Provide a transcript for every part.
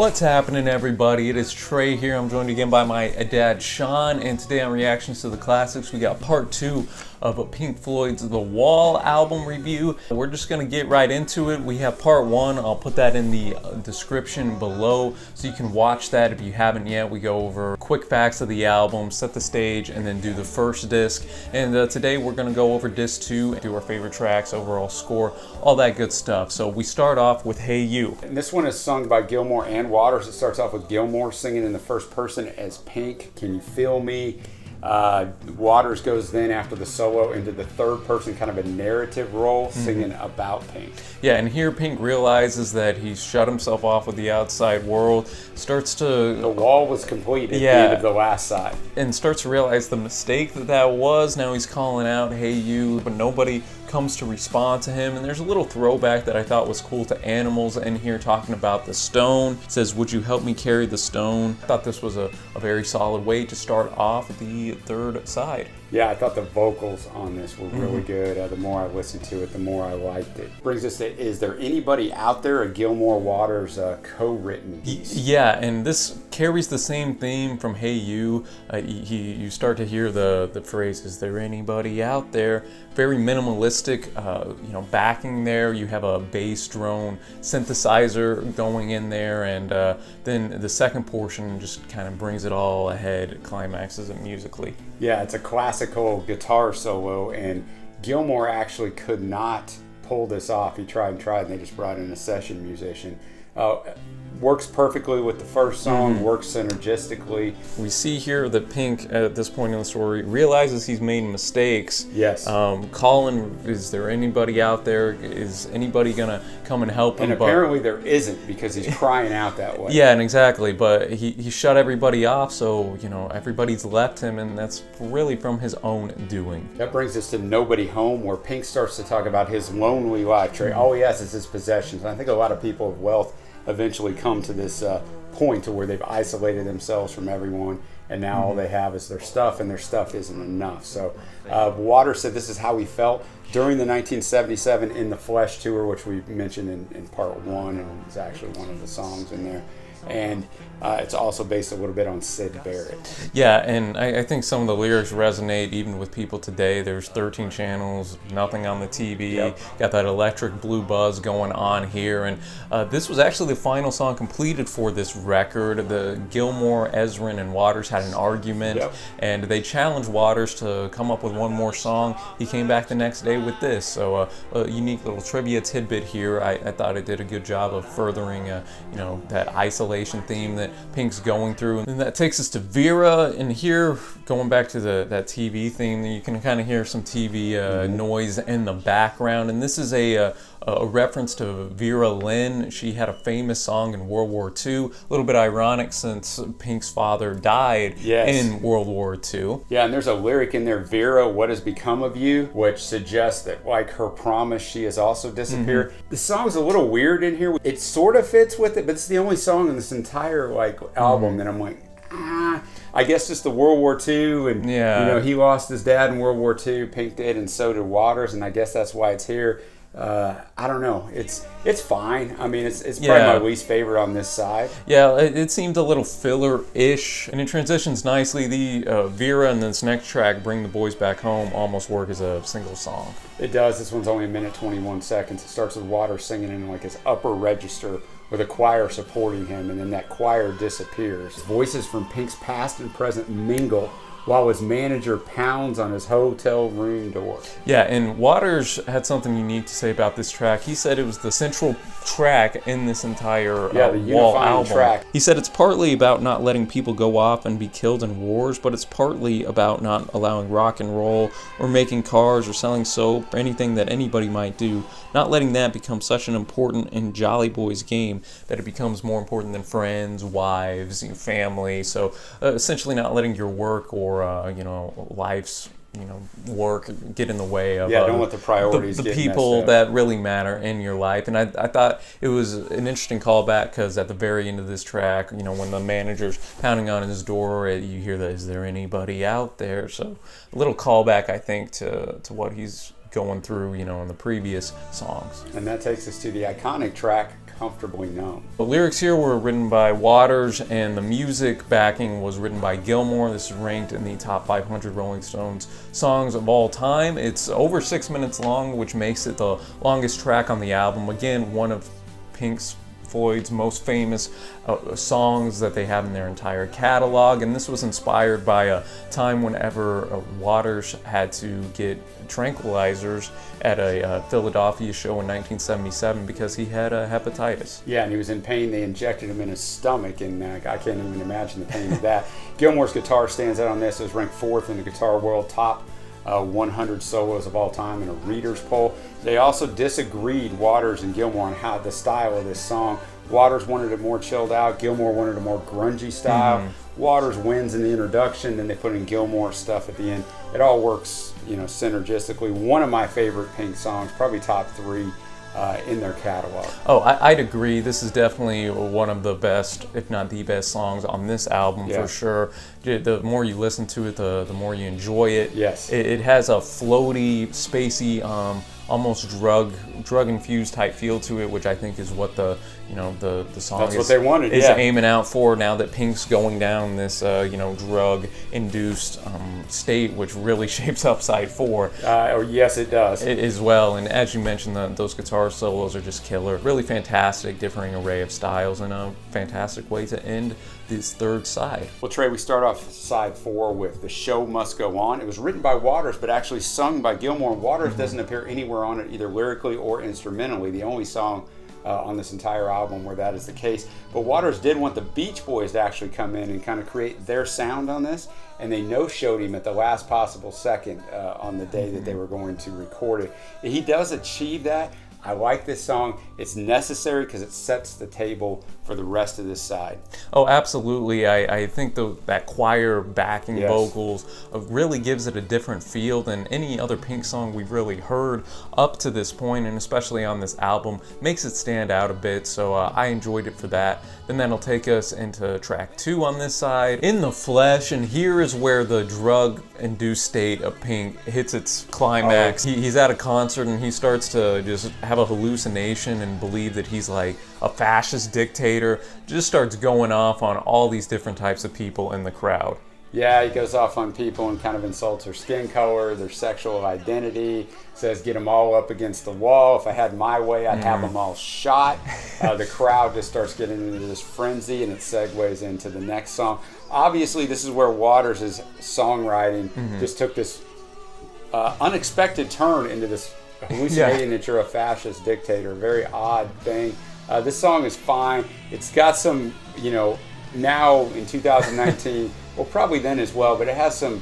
What's happening, everybody? It is Trey here. I'm joined again by my dad, Sean, and today on Reactions to the Classics, we got part 2 of Pink Floyd's The Wall album review. We're just going to get right into it. We have part 1. I'll put that in the description below so you can watch that if you haven't yet. We go over quick facts of the album, set the stage, and then do the first disc. And today we're going to go over disc 2, do our favorite tracks, overall score, all that good stuff. So we start off with Hey You. And this one is sung by Gilmour and Waters. It starts off with Gilmour singing in the first person as Pink, Can You Feel Me? Waters goes then after the solo into the third person, kind of a narrative role, singing about Pink. Yeah, and here Pink realizes that he's shut himself off with the outside world, starts to... The wall was complete at the end of the last side. And starts to realize the mistake that was. Now he's calling out, hey you, but nobody comes to respond to him. And there's a little throwback that I thought was cool to Animals in here, talking about the stone. It says, would you help me carry the stone? I thought this was a very solid way to start off the third side. Yeah, I thought the vocals on this were really good. The more I listened to it, the more I liked it. Brings us to, is there anybody out there? A Gilmour Waters co-written piece. Yeah, and this carries the same theme from Hey You. You start to hear the phrase, is there anybody out there? Very minimalistic, backing there. You have a bass drone synthesizer going in there, and then the second portion just kind of brings it all ahead, climaxes it musically. Yeah, it's a classical guitar solo, and Gilmour actually could not pull this off. He tried and they just brought in a session musician. Works perfectly with the first song, works synergistically. We see here that Pink, at this point in the story, realizes he's made mistakes. Yes. Calling, is there anybody out there? Is anybody gonna come and help him? And apparently there isn't, because he's crying out that way. Yeah, and exactly, but he shut everybody off, so, everybody's left him, and that's really from his own doing. That brings us to Nobody Home, where Pink starts to talk about his lonely life. Trey, all he has is his possessions. And I think a lot of people of wealth eventually come to this point to where they've isolated themselves from everyone, and now all they have is their stuff, and their stuff isn't enough. So Waters said this is how he felt during the 1977 In the Flesh tour, which we mentioned in part 1, and it's actually one of the songs in there. And it's also based a little bit on Syd Barrett. Yeah, and I think some of the lyrics resonate even with people today. There's 13 channels, nothing on the TV, got that electric blue buzz going on here. And this was actually the final song completed for this record. The Gilmour, Ezrin, and Waters had an argument, and they challenged Waters to come up with one more song. He came back the next day with this. So a unique little trivia tidbit here. I thought it did a good job of furthering, that isolation theme that Pink's going through. And that takes us to Vera, and here, going back to that TV theme, you can kind of hear some TV noise in the background, and this is a reference to Vera Lynn. She had a famous song in World War II, a little bit ironic since Pink's father died in World War II. Yeah, and there's a lyric in there, Vera, what has become of you? Which suggests that, like her promise, she has also disappeared. The song's a little weird in here. It sort of fits with it, but it's the only song in this entire album that I'm like, I guess just the World War II, and he lost his dad in World War II, Pink did, and so did Waters, and I guess that's why it's here. I don't know. It's fine. I mean, it's probably my least favorite on this side. Yeah, it seemed a little filler-ish, and it transitions nicely. The Vera and this next track, Bring the Boys Back Home, almost work as a single song. It does. This one's only 1 minute 21 seconds. It starts with Waters singing in like his upper register with a choir supporting him, and then that choir disappears. Voices from Pink's past and present mingle while his manager pounds on his hotel room door. Yeah, and Waters had something unique to say about this track. He said it was the central track in this entire Wall album. Track. He said it's partly about not letting people go off and be killed in wars, but it's partly about not allowing rock and roll or making cars or selling soap or anything that anybody might do, not letting that become such an important and jolly boys game that it becomes more important than friends, wives, family. So essentially not letting your work or life's work get in the way of don't let the priorities the get people that really matter in your life. And I thought it was an interesting callback, because at the very end of this track, when the manager's pounding on his door, you hear that, is there anybody out there? So a little callback, I think, to what he's going through, in the previous songs. And that takes us to the iconic track comfortably numb. The lyrics here were written by Waters, and the music backing was written by Gilmour. This is ranked in the top 500 Rolling Stones songs of all time. It's over 6 minutes long, which makes it the longest track on the album. Again, one of Pink Floyd's most famous songs that they have in their entire catalog, and this was inspired by a time whenever Waters had to get tranquilizers at a Philadelphia show in 1977 because he had hepatitis. Yeah, and he was in pain. They injected him in his stomach, and I can't even imagine the pain of that. Gilmour's guitar stands out on this. It was ranked 4th in the Guitar World top 100 solos of all time in a reader's poll. They also disagreed, Waters and Gilmour, on how the style of this song. Waters wanted it more chilled out. Gilmour wanted a more grungy style. Waters wins in the introduction, then they put in Gilmour stuff at the end. It all works, synergistically. One of my favorite Pink songs, probably top 3 in their catalog. Oh, I'd agree. This is definitely one of the best, if not the best songs on this album, for sure. The more you listen to it, the more you enjoy it. Yes. It has a floaty, spacey, almost drug-infused type feel to it, which I think is what the song That's what they wanted, is aiming out for now that Pink's going down this drug-induced state, which really shapes up side 4. Yes, it does. As well, and as you mentioned, those guitar solos are just killer. Really fantastic, differing array of styles, and a fantastic way to end this third side. Well, Trey, we start off side 4 with "The Show Must Go On." It was written by Waters, but actually sung by Gilmour. Waters doesn't appear anywhere on it, either lyrically or instrumentally. The only song on this entire album where that is the case. But Waters did want the Beach Boys to actually come in and kind of create their sound on this, and they no-showed him at the last possible second on the day that they were going to record it. He does achieve that. I like this song. It's necessary because it sets the table for the rest of this side. Oh, absolutely. I think that choir backing vocals really gives it a different feel than any other Pink song we've really heard up to this point, and especially on this album. Makes it stand out a bit, so I enjoyed it for that. Then that'll take us into track 2 on this side, "In the Flesh," and here is where the drug-induced state of Pink hits its climax. He's at a concert and he starts to just have a hallucination and believe that he's like a fascist dictator. Just starts going off on all these different types of people in the crowd. Yeah, he goes off on people and kind of insults their skin color, their sexual identity, says get them all up against the wall. If I had my way, I'd have them all shot. The crowd just starts getting into this frenzy, and it segues into the next song. Obviously, this is where Waters' songwriting just took this unexpected turn into this hallucinating that you're a fascist dictator. Very odd thing. This song is fine. It's got some, now in 2019, well, probably then as well, but it has some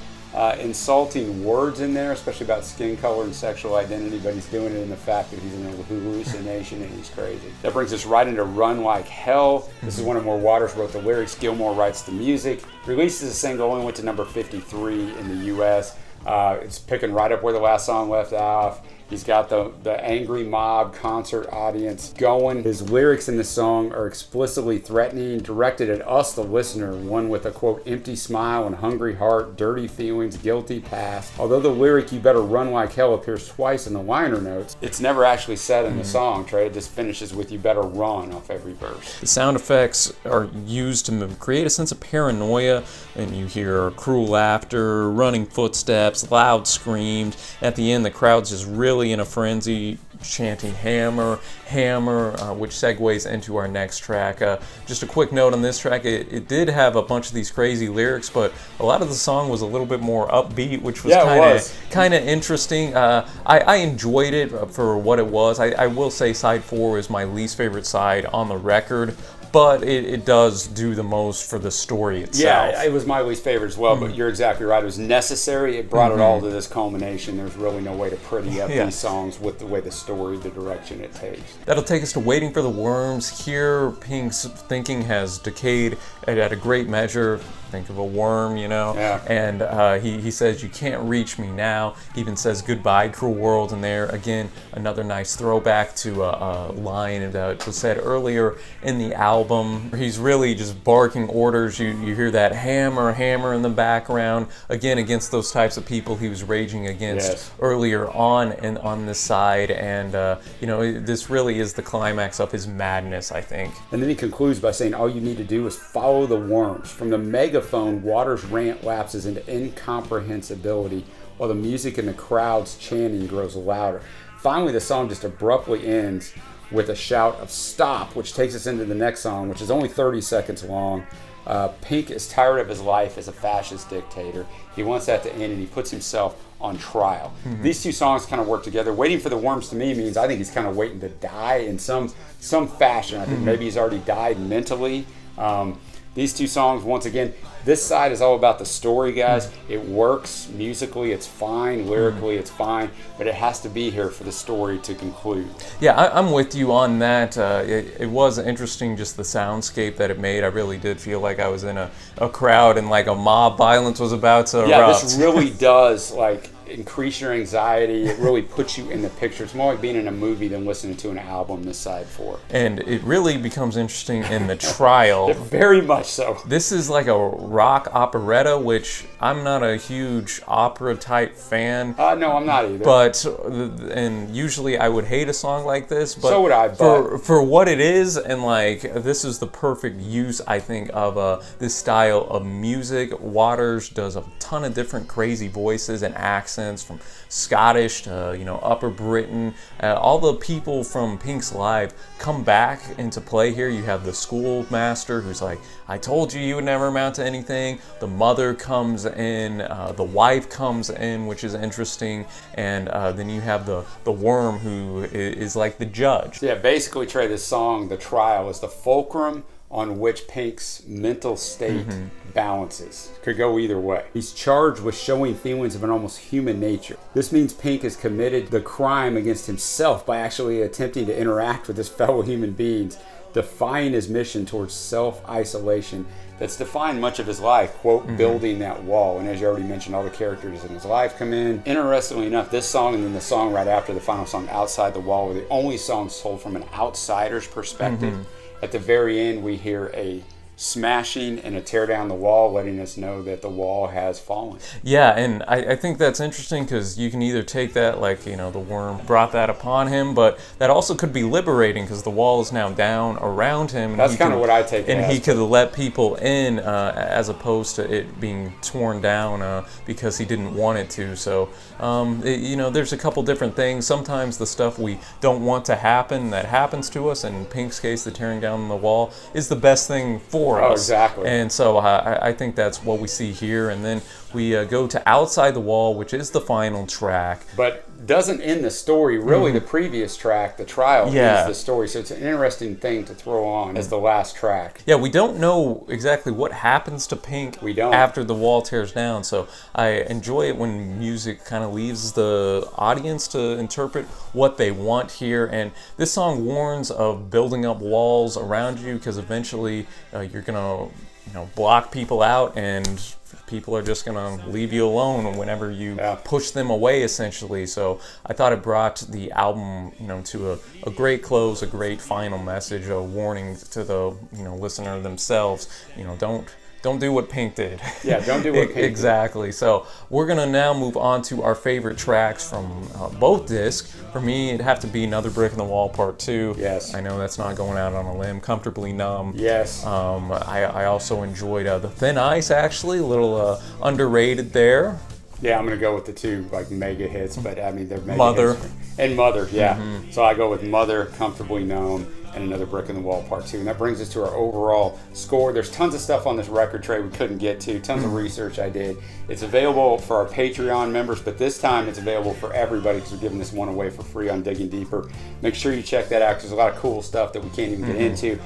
insulting words in there, especially about skin color and sexual identity, but he's doing it in the fact that he's in a hallucination and he's crazy. That brings us right into "Run Like Hell." This is one of where Waters wrote the lyrics, Gilmour writes the music. Released as a single, only went to number 53 in the U.S. It's picking right up where the last song left off. He's got the angry mob concert audience going. His lyrics in this song are explicitly threatening, directed at us, the listener, one with a, quote, empty smile and hungry heart, dirty feelings, guilty past. Although the lyric, "You better run like hell," appears twice in the liner notes, it's never actually said in the song, Trey. It just finishes with "You better run" off every verse. The sound effects are used to create a sense of paranoia, and you hear cruel laughter, running footsteps, loud screams. At the end, the crowd's just really in a frenzy, chanting "Hammer, Hammer," which segues into our next track. Just a quick note on this track, it did have a bunch of these crazy lyrics, but a lot of the song was a little bit more upbeat, which was kind of interesting. I enjoyed it for what it was. I will say side 4 is my least favorite side on the record, but it does do the most for the story itself. Yeah, it was my least favorite as well, but you're exactly right. It was necessary. It brought it all to this culmination. There's really no way to pretty up these songs with the way the story, the direction it takes. That'll take us to "Waiting for the Worms." Here, Pink's thinking has decayed at a great measure. think of a worm, you know. Yeah. And he says, "You can't reach me now." He even says, "Goodbye, cruel world." And there again, another nice throwback to a line that was said earlier in the album. He's really just barking orders. You hear that hammer, hammer in the background, again against those types of people he was raging against earlier on and on this side. And you know, this really is the climax of his madness, I think. And then he concludes by saying, all you need to do is follow the worms. From the megaphone, Waters' rant lapses into incomprehensibility, while the music in the crowd's chanting grows louder. Finally, the song just abruptly ends with a shout of "stop," which takes us into the next song, which is only 30 seconds long. Pink is tired of his life as a fascist dictator. He wants that to end, and he puts himself on trial. These two songs kind of work together. Waiting for the worms to me means I think he's kind of waiting to die in some fashion. I think maybe he's already died mentally. These two songs, once again, this side is all about the story, guys. It works musically, it's fine. Lyrically, it's fine. But it has to be here for the story to conclude. Yeah, I'm with you on that. It was interesting, just the soundscape that it made. I really did feel like I was in a crowd and like a mob violence was about to erupt. Yeah, this really does like increase your anxiety. It really puts you in the picture. It's more like being in a movie than listening to an album this side 4. And it really becomes interesting in the trial. Very much so. This is like a rock operetta, which I'm not a huge opera type fan. No, I'm not either. But and usually I would hate a song like this. But so would I. For what it is, and like this is the perfect use, I think, of this style of music. Waters does a ton of different crazy voices and accents, from Scottish to Upper Britain. All the people from Pink's live come back into play here. You have the schoolmaster who's like, "I told you would never amount to anything." The mother comes in, the wife comes in, which is interesting, and then you have the worm who is like the judge. Yeah, basically, Trey, this song, The Trial, is the fulcrum on which Pink's mental state balances. Could go either way. He's charged with showing feelings of an almost human nature. This means Pink has committed the crime against himself by actually attempting to interact with his fellow human beings, defying his mission towards self-isolation that's defined much of his life, quote, building that wall. And as you already mentioned, all the characters in his life come in. Interestingly enough, this song and then the song right after, the final song, Outside the Wall, were the only songs told from an outsider's perspective. At the very end, we hear a smashing and a tear down the wall, letting us know that the wall has fallen. Yeah, and I think that's interesting because you can either take that like, the worm brought that upon him, but that also could be liberating because the wall is now down around him. That's kind of what I take it as. And he as. could let people in as opposed to it being torn down because he didn't want it to. So, there's a couple different things. Sometimes the stuff we don't want to happen, that happens to us. In Pink's case, the tearing down the wall is the best thing for us. Exactly. And so I think that's what we see here. And then we go to Outside the Wall, which is the final track. But doesn't end the story. Really, the previous track, The Trial, ends the story. So it's an interesting thing to throw on as the last track. Yeah, we don't know exactly what happens to Pink after the wall tears down. So I enjoy it when music kind of leaves the audience to interpret what they want here. And this song warns of building up walls around you because eventually you're going to block people out, and people are just going to leave you alone whenever you push them away, essentially. So I thought it brought the album, to a great close, a great final message, a warning to the, listener themselves. Don't do what Pink did. Yeah, don't do what Pink did. Exactly. So we're going to now move on to our favorite tracks from both discs. For me, it'd have to be Another Brick in the Wall Part 2. Yes. I know that's not going out on a limb. Comfortably Numb. Yes. I also enjoyed The Thin Ice, actually. A little underrated there. Yeah, I'm going to go with the two mega hits, but I mean, they're mega Mother. hits. And Mother, yeah. So I go with Mother, Comfortably Numb, and Another Brick in the Wall Part 2. And that brings us to our overall score. There's tons of stuff on this record, Trey, we couldn't get to. Tons of research I did. It's available for our Patreon members, but this time it's available for everybody because we're giving this one away for free on Digging Deeper. Make sure you check that out because there's a lot of cool stuff that we can't even get into.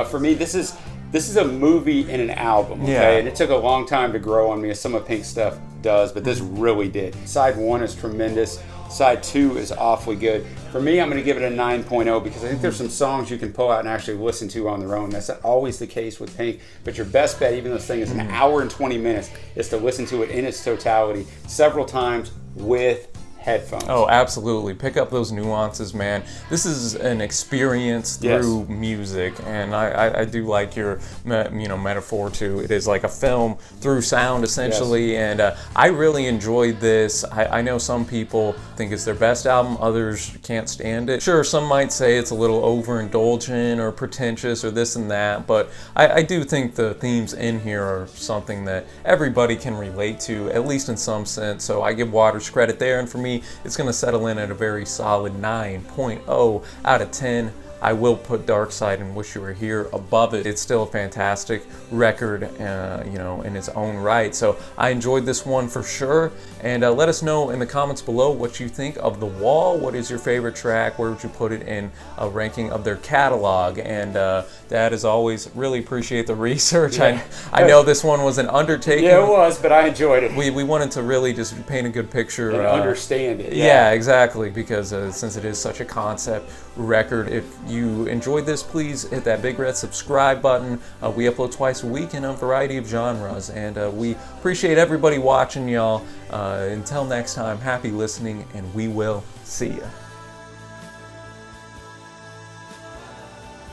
For me, this is a movie and an album, okay? Yeah. And it took a long time to grow on me, as some of Pink's stuff does, but this really did. Side 1 is tremendous. Side 2 is awfully good. For me, I'm going to give it a 9.0 because I think there's some songs you can pull out and actually listen to on their own. That's not always the case with Pink, but your best bet, even though this thing is an hour and 20 minutes, is to listen to it in its totality several times with headphones. Oh, absolutely. Pick up those nuances, man. This is an experience through music, and I do like your metaphor too. It is like a film through sound, essentially, and I really enjoyed this. I know some people think it's their best album, others can't stand it. Sure, some might say it's a little overindulgent or pretentious or this and that, but I do think the themes in here are something that everybody can relate to, at least in some sense, so I give Waters credit there, and for me, it's going to settle in at a very solid 9.0 out of 10. I will put Dark Side and Wish You Were Here above it. It's still a fantastic record, in its own right. So I enjoyed this one for sure. And let us know in the comments below what you think of The Wall. What is your favorite track? Where would you put it in a ranking of their catalog? And Dad, as always, really appreciate the research. Yeah. I know this one was an undertaking. Yeah, it was, but I enjoyed it. We wanted to really just paint a good picture. And understand it. Yeah, exactly, because since it is such a concept record, if you enjoyed this, please hit that big red subscribe button. We upload twice a week in a variety of genres, and we appreciate everybody watching, y'all. Until next time, happy listening, and we will see ya.